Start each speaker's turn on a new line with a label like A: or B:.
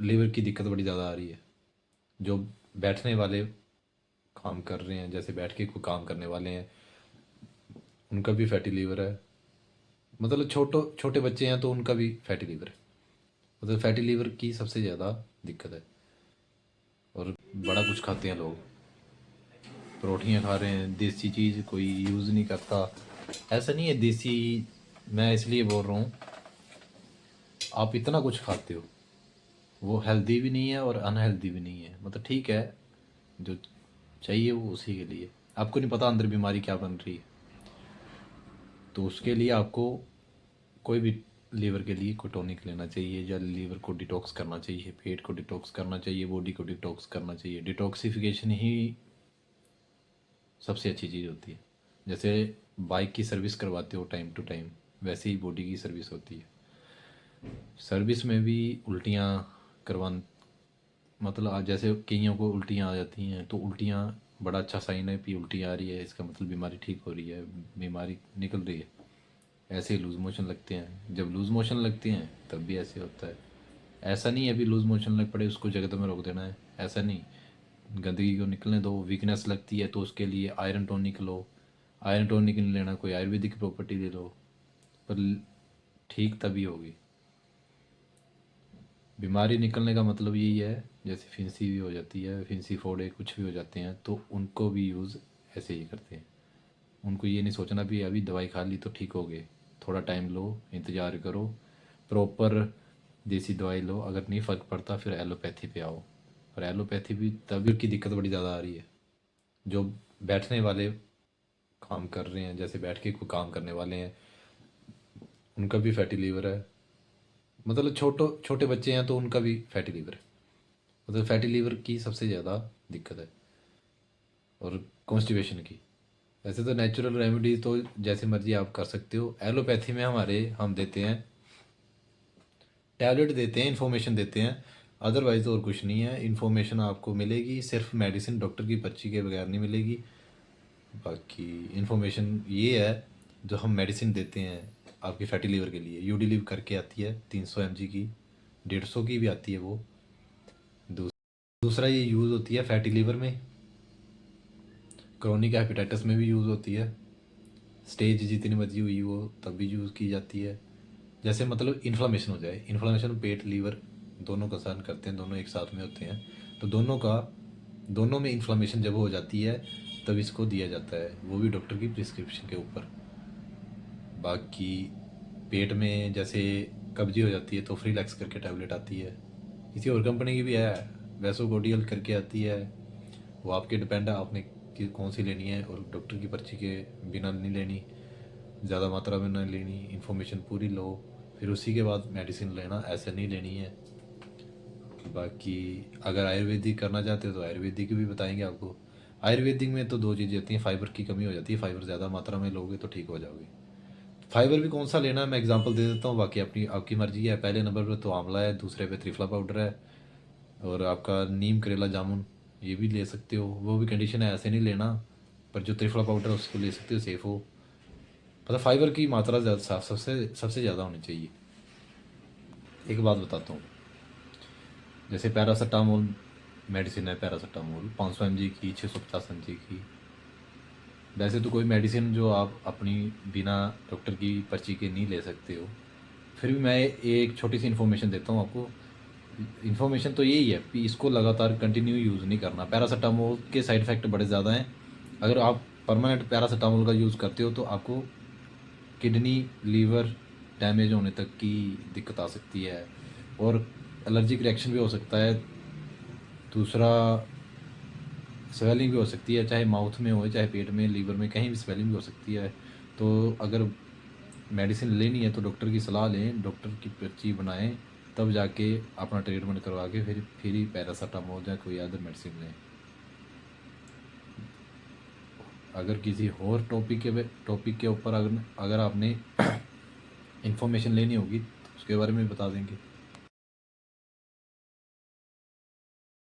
A: Liver की दिक्कत बड़ी ज़्यादा आ रही है। जो बैठने वाले काम कर रहे हैं, जैसे बैठ के कोई काम करने वाले हैं, उनका भी फैटी लीवर है। मतलब छोटे बच्चे हैं तो उनका भी फैटी लीवर है। मतलब फैटी लीवर की सबसे ज़्यादा दिक्कत है। और बड़ा कुछ खाते हैं लोग, परोठियाँ खा रहे हैं, देसी चीज़ कोई यूज़ नहीं करता। ऐसा नहीं है देसी, मैं इसलिए बोल रहा हूँ, आप इतना कुछ खाते हो, वो हेल्दी भी नहीं है और अनहेल्दी भी नहीं है। मतलब ठीक है, जो चाहिए वो उसी के लिए, आपको नहीं पता अंदर बीमारी क्या बन रही है। तो उसके लिए आपको कोई भी लीवर के लिए कोई टॉनिक लेना चाहिए, या लीवर को डिटॉक्स करना चाहिए, पेट को डिटॉक्स करना चाहिए, बॉडी को डिटॉक्स करना चाहिए। डिटॉक्सिफिकेशन ही सबसे अच्छी चीज़ होती है। जैसे बाइक की सर्विस करवाते हो टाइम टू टाइम, वैसे ही बॉडी की सर्विस होती है। सर्विस में भी उल्टियाँ करवा, मतलब जैसे कईयों को उल्टियाँ आ जाती हैं, तो उल्टियाँ बड़ा अच्छा साइन है कि उल्टी आ रही है, इसका मतलब बीमारी ठीक हो रही है, बीमारी निकल रही है। ऐसे ही लूज़ मोशन लगते हैं, जब लूज़ मोशन लगते हैं तब भी ऐसे होता है। ऐसा नहीं है अभी लूज़ मोशन लग पड़े उसको जगह में रोक देना है, ऐसा नहीं। गंदगी को निकलने दो। वीकनेस लगती है तो उसके लिए आयरन टॉनिक लो। आयरन टॉनिक नहीं लेना, कोई आयुर्वेदिक प्रॉपर्टी ले लो, पर ठीक तभी होगी। बीमारी निकलने का मतलब यही है। जैसे फिंसी भी हो जाती है, फिंसी फोड़े कुछ भी हो जाते हैं, तो उनको भी यूज़ ऐसे ही करते हैं। उनको ये नहीं सोचना भी अभी दवाई खा ली तो ठीक हो गए। थोड़ा टाइम लो, इंतज़ार करो, प्रॉपर देसी दवाई लो। अगर नहीं फ़र्क पड़ता फिर एलोपैथी पे आओ। और एलोपैथी भी तभी की दिक्कत बड़ी ज़्यादा आ रही है। जो बैठने वाले काम कर रहे हैं, जैसे बैठ के कोई काम करने वाले हैं, उनका भी फैटी लीवर है। मतलब छोटे बच्चे हैं तो उनका भी फैटी लीवर है। मतलब फैटी लीवर की सबसे ज़्यादा दिक्कत है। और कॉन्स्टिपेशन की, वैसे तो नेचुरल रेमेडीज तो जैसे मर्जी आप कर सकते हो। एलोपैथी में हम देते हैं टैबलेट, देते हैं इन्फॉर्मेशन देते हैं, अदरवाइज तो और कुछ नहीं है। इन्फॉर्मेशन आपको मिलेगी सिर्फ, मेडिसिन डॉक्टर की पर्ची के बगैर नहीं मिलेगी। बाकी इन्फॉर्मेशन ये है, जो हम मेडिसिन देते हैं आपकी फैटी लीवर के लिए, यूडी लिव करके आती है 300 mg की, 150 की भी आती है वो। दूसरा ये यूज़ होती है फैटी लीवर में, क्रोनिक हेपेटाइटिस में भी यूज़ होती है। स्टेज जितनी मर्जी हुई वो तब भी यूज़ की जाती है। जैसे मतलब इन्फ्लामेशन हो जाए, इन्फ्लामेशन पेट लीवर दोनों का सहन करते हैं, दोनों एक साथ में होते हैं। तो दोनों में इन्फ्लामेशन जब हो जाती है तब इसको दिया जाता है, वो भी डॉक्टर की प्रिस्क्रिप्शन के ऊपर। बाकी पेट में जैसे कब्जी हो जाती है तो फ्रीलैक्स करके टैबलेट आती है, किसी और कंपनी की भी है, वैसोगोडियल करके आती है। वो आपके डिपेंड है आपने कि कौन सी लेनी है, और डॉक्टर की पर्ची के बिना नहीं लेनी, ज़्यादा मात्रा में नहीं लेनी। इन्फॉर्मेशन पूरी लो, फिर उसी के बाद मेडिसिन लेना, ऐसे नहीं लेनी है। बाकी अगर आयुर्वेदिक करना चाहते हो तो आयुर्वेदिक भी बताएंगे आपको। आयुर्वेदिक में तो दो चीज़ें होती हैं, फाइबर की कमी हो जाती है, फाइबर ज़्यादा मात्रा में लोगे तो ठीक हो जाओगे। फाइबर भी कौन सा लेना है मैं एग्जांपल दे देता हूँ, बाकी अपनी आपकी मर्जी है। पहले नंबर पर तो आंवला है, दूसरे पे त्रिफला पाउडर है, और आपका नीम करेला जामुन ये भी ले सकते हो। वो भी कंडीशन है, ऐसे नहीं लेना, पर जो त्रिफला पाउडर है उसको ले सकते हो, सेफ़ हो। मतलब फाइबर की मात्रा सबसे सबसे ज़्यादा होनी चाहिए। एक बात बताता हूँ, जैसे पैरासीटामोल मेडिसिन है, पैरासीटामोल 500 mg की, 650 mg की। वैसे तो कोई मेडिसिन जो आप अपनी बिना डॉक्टर की पर्ची के नहीं ले सकते हो, फिर भी मैं एक छोटी सी इन्फॉर्मेशन देता हूँ आपको। इन्फॉर्मेशन तो यही है कि इसको लगातार कंटिन्यू यूज़ नहीं करना। पैरासीटामोल के साइड इफ़ेक्ट बड़े ज़्यादा हैं। अगर आप परमानेंट पैरासीटामोल का यूज़ करते हो तो आपको किडनी लीवर डैमेज होने तक की दिक्कत आ सकती है, और एलर्जिक रिएक्शन भी हो सकता है। दूसरा, स्वेलिंग भी हो सकती है, चाहे माउथ में हो चाहे पेट में, लीवर में, कहीं भी स्वेलिंग भी हो सकती है। तो अगर मेडिसिन लेनी है तो डॉक्टर की सलाह लें, डॉक्टर की पर्ची बनाएं, तब जाके अपना ट्रीटमेंट करवा के फिर ही पैरासीटामोल या कोई अदर मेडिसिन लें। अगर किसी और टॉपिक के ऊपर अगर आपने इन्फॉर्मेशन लेनी होगी तो उसके बारे में बता देंगे।